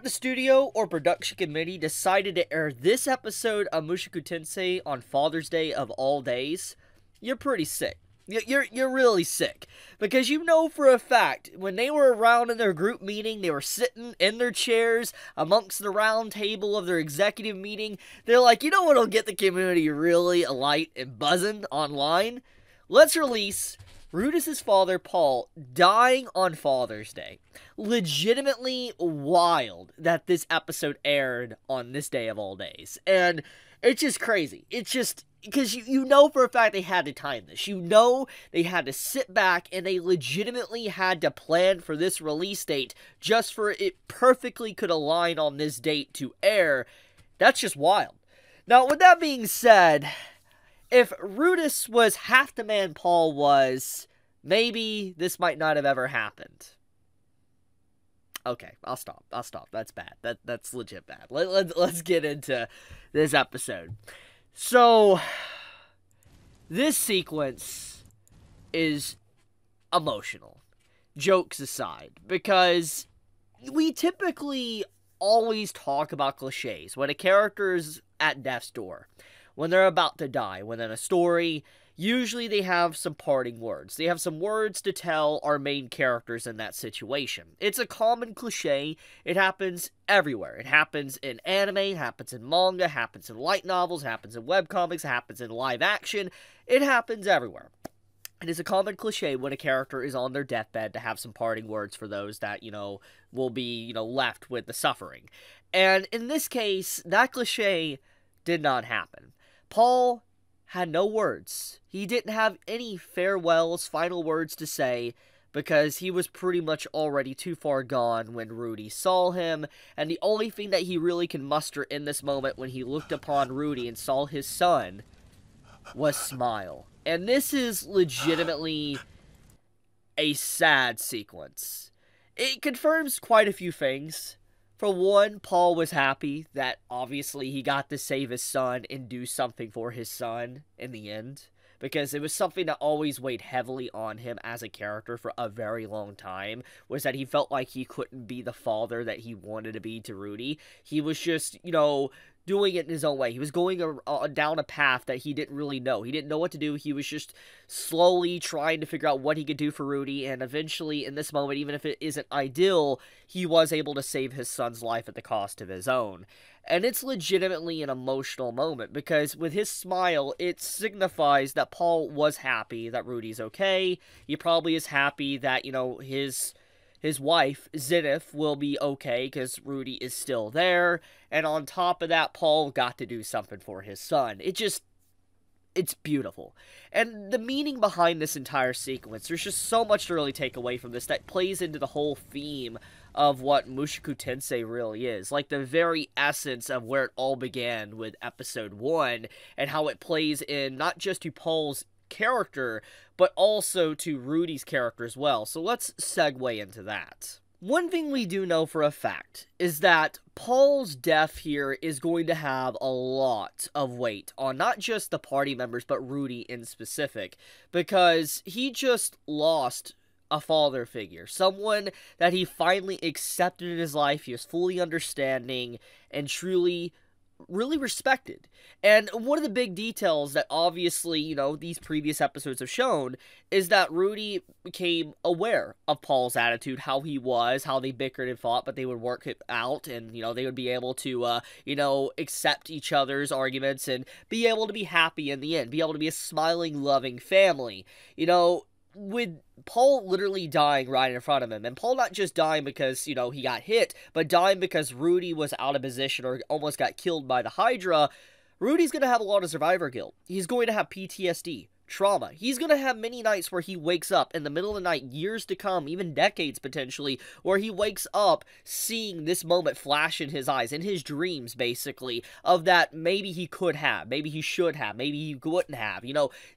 if the studio or production committee decided to air this episode of Mushoku Tensei on Father's Day of all days, you're pretty sick. You're really sick. Because you know for a fact, when they were around in their group meeting, they were sitting in their chairs amongst the round table of their executive meeting, they're like, you know what'll get the community really alight and buzzing online? Let's release Rudy's father, Paul, dying on Father's Day. Legitimately wild that this episode aired on this day of all days. And it's just crazy. It's just, because you know for a fact they had to time this. You know they had to sit back and they legitimately had to plan for this release date just for it perfectly could align on this date to air. That's just wild. Now, with that being said, if Rudis was half the man Paul was, maybe this might not have ever happened. Okay, I'll stop. That's bad. That's legit bad. Let's get into this episode. So, this sequence is emotional, jokes aside, because we typically always talk about cliches when a character's at death's door, when they're about to die, when in a story, usually they have some parting words. They have some words to tell our main characters in that situation. It's a common cliche. It happens everywhere. It happens in anime, it happens in manga, it happens in light novels, it happens in webcomics, it happens in live action. It happens everywhere. It is a common cliche when a character is on their deathbed to have some parting words for those that, will be, left with the suffering. And in this case, that cliche did not happen. Paul had no words. He didn't have any farewells, final words to say, because he was pretty much already too far gone when Rudy saw him, and the only thing that he really can muster in this moment when he looked upon Rudy and saw his son was smile. And this is legitimately a sad sequence. It confirms quite a few things. For one, Paul was happy that obviously he got to save his son and do something for his son in the end, because it was something that always weighed heavily on him as a character for a very long time, was that he felt like he couldn't be the father that he wanted to be to Rudy. He was just, doing it in his own way. He was going down a path that he didn't really know. He didn't know what to do. He was just slowly trying to figure out what he could do for Rudy, and eventually, in this moment, even if it isn't ideal, he was able to save his son's life at the cost of his own. And it's legitimately an emotional moment, because with his smile, it signifies that Paul was happy that Rudy's okay. He probably is happy that, his wife, Zenith, will be okay because Rudy is still there. And on top of that, Paul got to do something for his son. It's beautiful. And the meaning behind this entire sequence, there's just so much to really take away from this that plays into the whole theme of what Mushoku Tensei really is. Like the very essence of where it all began with episode 1 and how it plays in not just to Paul's character, but also to Rudy's character as well. So let's segue into that. One thing we do know for a fact is that Paul's death here is going to have a lot of weight on not just the party members, but Rudy in specific, because he just lost a father figure, someone that he finally accepted in his life, he was fully understanding, and truly really respected. And one of the big details that obviously, these previous episodes have shown is that Rudy became aware of Paul's attitude, how he was, how they bickered and fought, but they would work it out and, they would be able to, accept each other's arguments and be able to be happy in the end, be able to be a smiling, loving family. With Paul literally dying right in front of him, and Paul not just dying because, he got hit, but dying because Rudy was out of position or almost got killed by the Hydra, Rudy's going to have a lot of survivor guilt. He's going to have PTSD, trauma. He's going to have many nights where he wakes up in the middle of the night, years to come, even decades potentially, where he wakes up seeing this moment flash in his eyes, in his dreams, basically, of that maybe he could have, maybe he should have, maybe he wouldn't have.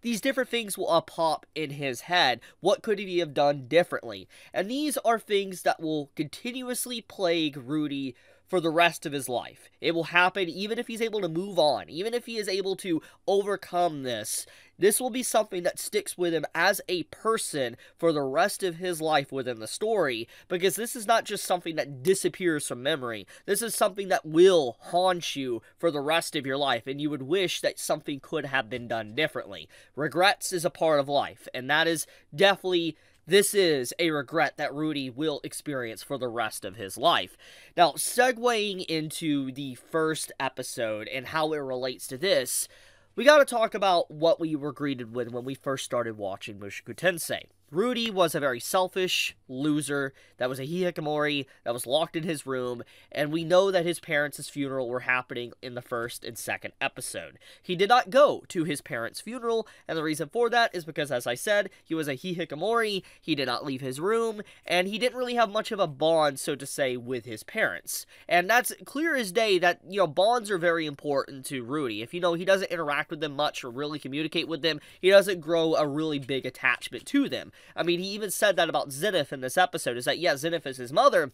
These different things will pop in his head. What could he have done differently? And these are things that will continuously plague Rudy for the rest of his life. It will happen even if he's able to move on, even if he is able to overcome this. This will be something that sticks with him as a person for the rest of his life within the story, because this is not just something that disappears from memory. This is something that will haunt you for the rest of your life, and you would wish that something could have been done differently. Regrets is a part of life, and that is definitely... This is a regret that Rudy will experience for the rest of his life. Now, segueing into the first episode and how it relates to this, we gotta talk about what we were greeted with when we first started watching Mushoku Tensei. Rudy was a very selfish loser that was a hikikomori, that was locked in his room, and we know that his parents' funeral were happening in the first and second episode. He did not go to his parents' funeral, and the reason for that is because, as I said, he was a hikikomori, he did not leave his room, and he didn't really have much of a bond, so to say, with his parents. And that's clear as day that, bonds are very important to Rudy. If, he doesn't interact with them much or really communicate with them, he doesn't grow a really big attachment to them. I mean, he even said that about Zenith in this episode, is that, yeah, Zenith is his mother,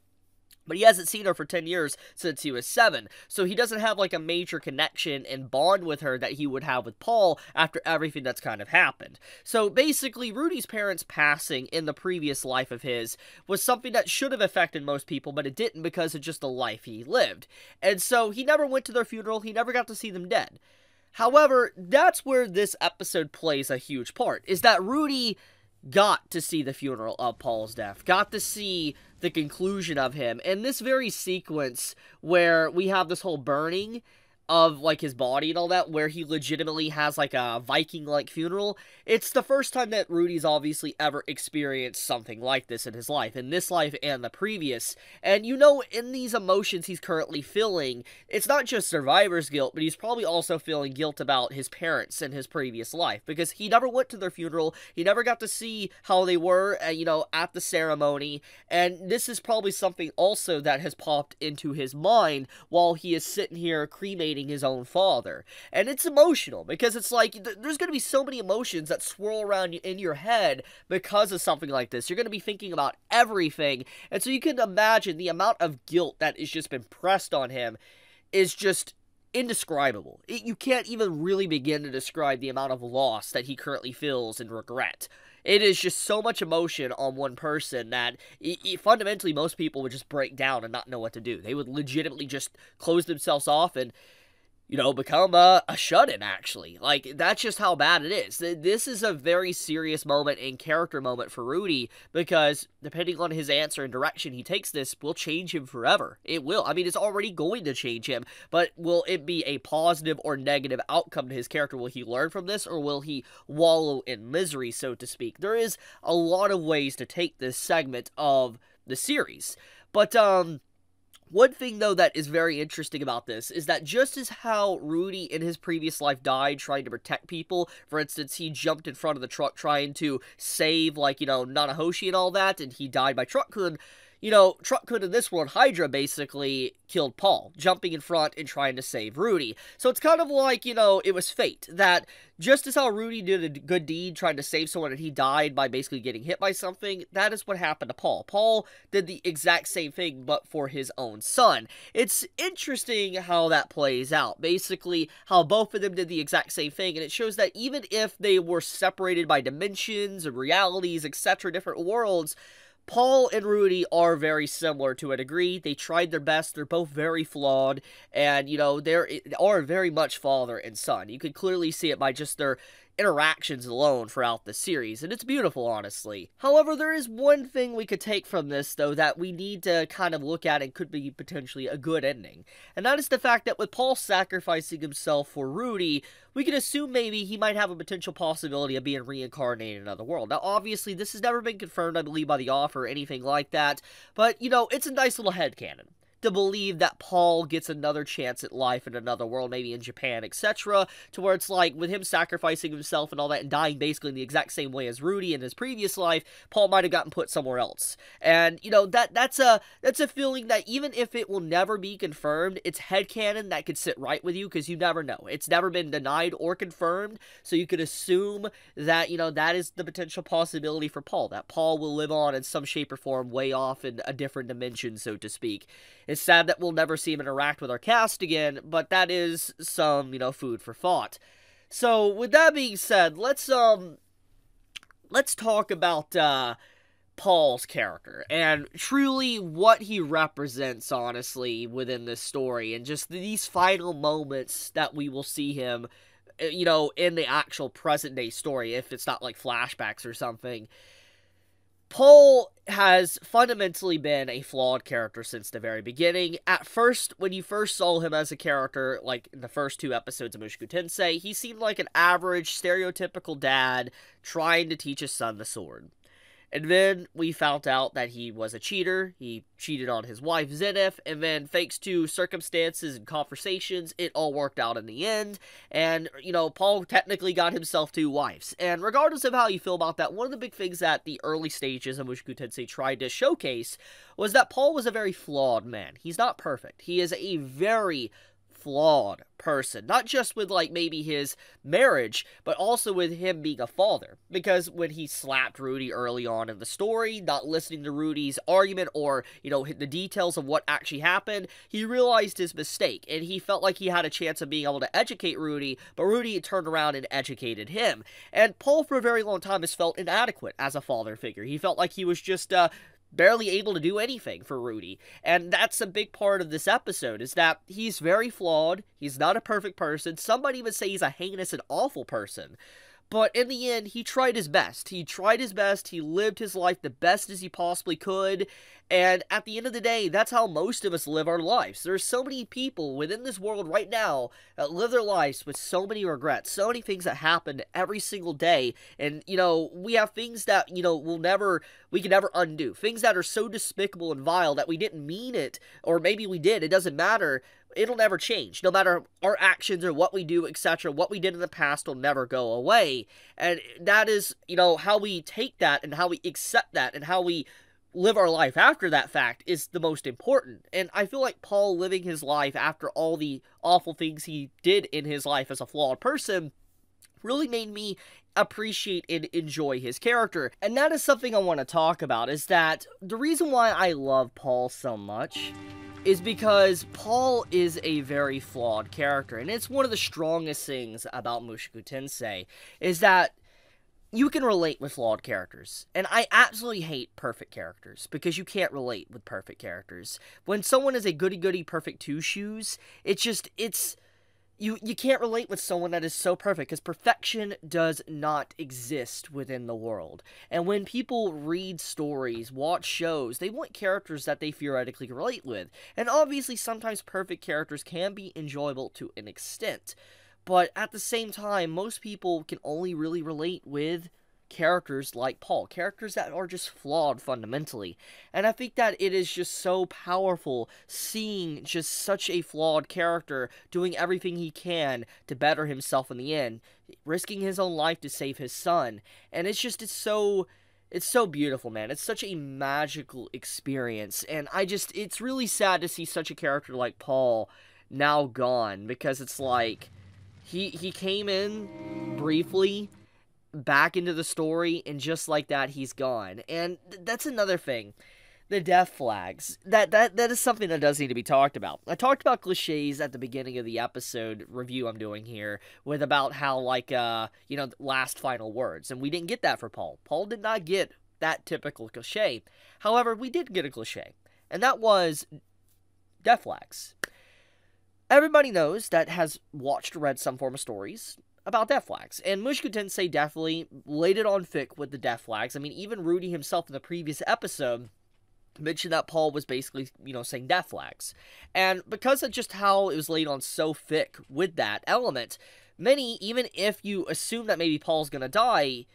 but he hasn't seen her for 10 years since he was 7, so he doesn't have, like, a major connection and bond with her that he would have with Paul after everything that's kind of happened. So, basically, Rudy's parents passing in the previous life of his was something that should have affected most people, but it didn't because of just the life he lived. And so, he never went to their funeral, he never got to see them dead. However, that's where this episode plays a huge part, is that Rudy got to see the funeral of Paul's death, got to see the conclusion of him, and this very sequence where we have this whole burning of, like, his body and all that, where he legitimately has, like, a Viking-like funeral. It's the first time that Rudy's obviously ever experienced something like this in his life, in this life and the previous. And, in these emotions he's currently feeling, it's not just survivor's guilt, but he's probably also feeling guilt about his parents and his previous life, because he never went to their funeral, he never got to see how they were, at the ceremony, and this is probably something also that has popped into his mind while he is sitting here cremating his own father. And it's emotional, because it's like, there's going to be so many emotions that swirl around in your head because of something like this. You're going to be thinking about everything, and so you can imagine the amount of guilt that has just been pressed on him is just indescribable. You can't even really begin to describe the amount of loss that he currently feels and regret. It is just so much emotion on one person that fundamentally most people would just break down and not know what to do. They would legitimately just close themselves off and become a shut-in, actually. Like, that's just how bad it is. This is a very serious moment and character moment for Rudy, because depending on his answer and direction he takes, this will change him forever. It will. I mean, it's already going to change him, but will it be a positive or negative outcome to his character? Will he learn from this, or will he wallow in misery, so to speak? There is a lot of ways to take this segment of the series, but, one thing, though, that is very interesting about this is that just as how Rudy in his previous life died trying to protect people, for instance, he jumped in front of the truck trying to save, Nanahoshi and all that, and he died by Truck-kun, Truck-kun in this world, Hydra, basically killed Paul, jumping in front and trying to save Rudy. So it's kind of like, it was fate, that just as how Rudy did a good deed trying to save someone and he died by basically getting hit by something, that is what happened to Paul. Paul did the exact same thing, but for his own son. It's interesting how that plays out, basically how both of them did the exact same thing, and it shows that even if they were separated by dimensions and realities, etc., different worlds, Paul and Rudy are very similar to a degree. They tried their best. They're both very flawed. And, they are very much father and son. You can clearly see it by just their interactions alone throughout the series, and it's beautiful, honestly. However, there is one thing we could take from this, though, that we need to kind of look at and could be potentially a good ending, and that is the fact that with Paul sacrificing himself for Rudy, we can assume maybe he might have a potential possibility of being reincarnated in another world. Now, obviously, this has never been confirmed, I believe, by the author or anything like that, but, it's a nice little headcanon to believe that Paul gets another chance at life in another world, maybe in Japan, etc., to where it's like, with him sacrificing himself and all that, and dying basically in the exact same way as Rudy in his previous life, Paul might have gotten put somewhere else. And, that's a feeling that even if it will never be confirmed, it's headcanon that could sit right with you, because you never know. It's never been denied or confirmed, so you could assume that, that is the potential possibility for Paul, that Paul will live on in some shape or form way off in a different dimension, so to speak. It's sad that we'll never see him interact with our cast again, but that is some, food for thought. So, with that being said, let's talk about, Paul's character, and truly what he represents, honestly, within this story, and just these final moments that we will see him, in the actual present-day story, if it's not, like, flashbacks or something. Paul has fundamentally been a flawed character since the very beginning. At first, when you first saw him as a character, like in the first 2 episodes of Mushoku Tensei, he seemed like an average, stereotypical dad trying to teach his son the sword. And then we found out that he was a cheater. He cheated on his wife, Zenith, and then thanks to circumstances and conversations, it all worked out in the end. And, Paul technically got himself 2 wives. And regardless of how you feel about that, one of the big things that the early stages of Mushoku Tensei tried to showcase was that Paul was a very flawed man. He's not perfect. He is a very flawed person, not just with like maybe his marriage, but also with him being a father, because when he slapped Rudy early on in the story, not listening to Rudy's argument or the details of what actually happened, he realized his mistake and he felt like he had a chance of being able to educate Rudy, but Rudy turned around and educated him. And Paul for a very long time has felt inadequate as a father figure. He felt like he was just barely able to do anything for Rudy. And that's a big part of this episode, is that he's very flawed, he's not a perfect person, some might even say he's a heinous and awful person. But in the end, he tried his best. He lived his life the best as he possibly could, and at the end of the day, that's how most of us live our lives. There's so many people within this world right now that live their lives with so many regrets, so many things that happen every single day, and, we have things that, we can never undo. Things that are so despicable and vile that we didn't mean it, or maybe we did, it doesn't matter. It'll never change. No matter our actions or what we do, etc., what we did in the past will never go away. And that is, how we take that and how we accept that and how we live our life after that fact is the most important. And I feel like Paul living his life after all the awful things he did in his life as a flawed person really made me appreciate and enjoy his character. And that is something I want to talk about, is that the reason why I love Paul so much is because Paul is a very flawed character, and it's one of the strongest things about Mushoku Tensei, is that you can relate with flawed characters. And I absolutely hate perfect characters, because you can't relate with perfect characters. When someone is a goody-goody perfect 2 shoes, you can't relate with someone that is so perfect, because perfection does not exist within the world. And when people read stories, watch shows, they want characters that they theoretically relate with. And obviously, sometimes perfect characters can be enjoyable to an extent. But at the same time, most people can only really relate with characters like Paul, characters that are just flawed fundamentally. And I think that it is just so powerful seeing just such a flawed character doing everything he can to better himself in the end, risking his own life to save his son. And it's so beautiful, man. It's such a magical experience. And it's really sad to see such a character like Paul now gone, because it's like he came in briefly back into the story, and just like that, he's gone. And that's another thing. The death flags. That is something that does need to be talked about. I talked about cliches at the beginning of the episode review I'm doing here, with about how, like, last final words. And we didn't get that for Paul. Paul did not get that typical cliche. However, we did get a cliche. And that was death flags. Everybody knows that has watched or read some form of stories about death flags. And Mushoku Tensei definitely laid it on thick with the death flags. I mean, even Rudy himself in the previous episode mentioned that Paul was basically, saying death flags. And because of just how it was laid on so thick with that element, many, even if you assume that maybe Paul's going to die,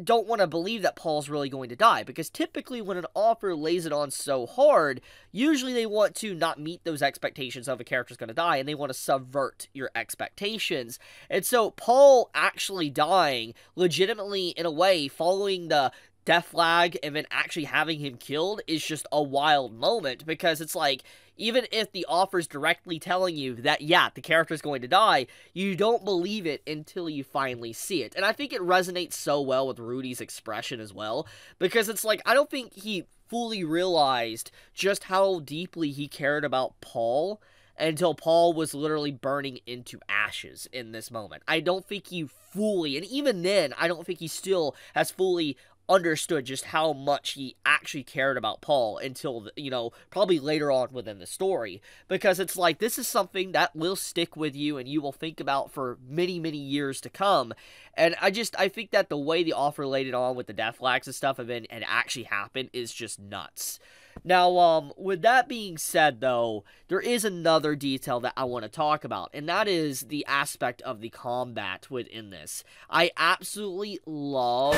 don't want to believe that Paul's really going to die, because typically when an author lays it on so hard, usually they want to not meet those expectations of a character's going to die, and they want to subvert your expectations. And so Paul actually dying, legitimately in a way, following the death flag and then actually having him killed is just a wild moment, because it's like, even if the author's directly telling you that, yeah, the character's going to die, you don't believe it until you finally see it. And I think it resonates so well with Rudy's expression as well, because it's like, I don't think he fully realized just how deeply he cared about Paul until Paul was literally burning into ashes in this moment. I don't think he fully, and even then, I don't think he still has fully understood just how much he actually cared about Paul until, you know, probably later on within the story. Because it's like, this is something that will stick with you and you will think about for many, many years to come. And I think that the way the author laid it on with the death flags and stuff and actually happened is just nuts. Now, with that being said, though, there is another detail that I want to talk about, and that is the aspect of the combat within this. I absolutely love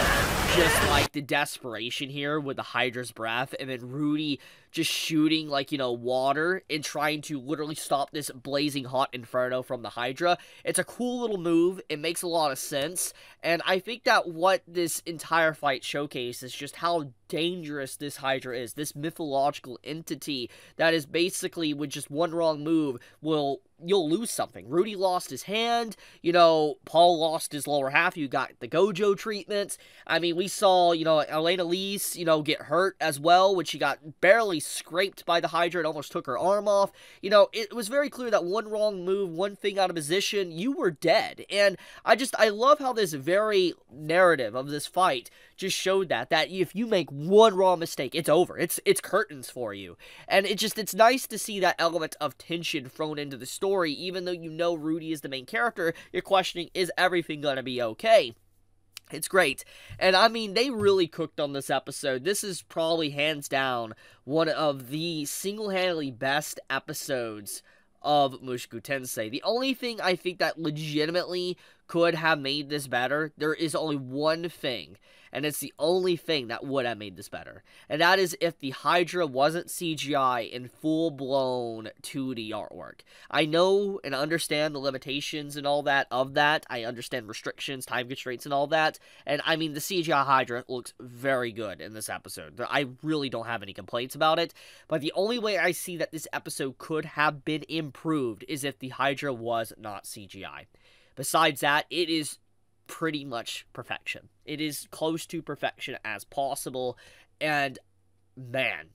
just, like, the desperation here with the Hydra's breath, and then Rudy just shooting, like, you know, water and trying to literally stop this blazing hot inferno from the Hydra. It's a cool little move. It makes a lot of sense, and I think that what this entire fight showcases is just how dangerous this Hydra is, this mythological entity that is basically, with just one wrong move, you'll lose something. Rudy lost his hand, you know, Paul lost his lower half, you got the Gojo treatment. I mean, we saw, you know, Elena Lise, you know, get hurt as well, when she got barely scraped by the Hydra and almost took her arm off. You know, it was very clear that one wrong move, one thing out of position, you were dead. And I love how this very narrative of this fight just showed that if you make one wrong mistake, it's over. It's curtains for you. And it's nice to see that element of tension thrown into the story, even though you know Rudy is the main character. You're questioning, is everything gonna be okay? It's great. And I mean, they really cooked on this episode. This is probably hands down one of the single-handedly best episodes of Mushoku Tensei. The only thing I think that legitimately could have made this better, there is only one thing, and it's the only thing that would have made this better. And that is if the Hydra wasn't CGI in full-blown 2D artwork. I know and understand the limitations and all that of that. I understand restrictions, time constraints, and all that. And I mean, the CGI Hydra looks very good in this episode. I really don't have any complaints about it. But the only way I see that this episode could have been improved is if the Hydra was not CGI. Besides that, it is pretty much perfection. It is close to perfection as possible, and man,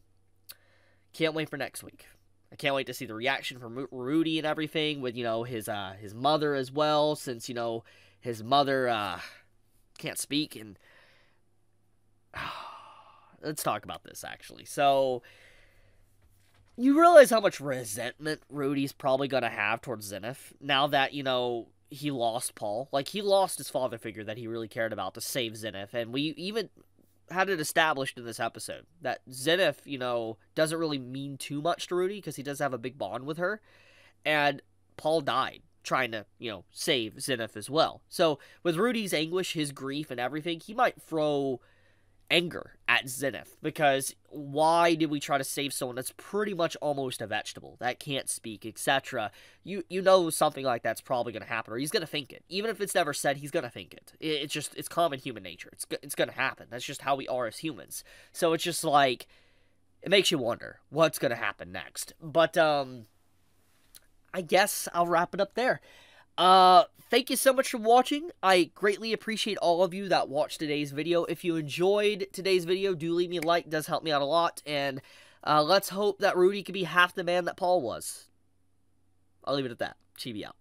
can't wait for next week. I can't wait to see the reaction from Rudy and everything with, you know, his mother as well, since, you know, his mother can't speak. And let's talk about this, actually. So you realize how much resentment Rudy's probably gonna have towards Zenith now that, you know, he lost Paul. Like, he lost his father figure that he really cared about to save Zenith. And we even had it established in this episode that Zenith, you know, doesn't really mean too much to Rudy because he does have a big bond with her. And Paul died trying to, you know, save Zenith as well. So with Rudy's anguish, his grief and everything, he might throw anger at Zenith, because why did we try to save someone that's pretty much almost a vegetable, that can't speak, etc. You know something like that's probably going to happen, or he's going to think it. Even if it's never said, he's going to think it. It's common human nature. It's going to happen. That's just how we are as humans. So it's just like, it makes you wonder what's going to happen next. But I guess I'll wrap it up there. Thank you so much for watching. I greatly appreciate all of you that watched today's video. If you enjoyed today's video, do leave me a like. It does help me out a lot. And let's hope that Rudy can be half the man that Paul was. I'll leave it at that. Chibi out.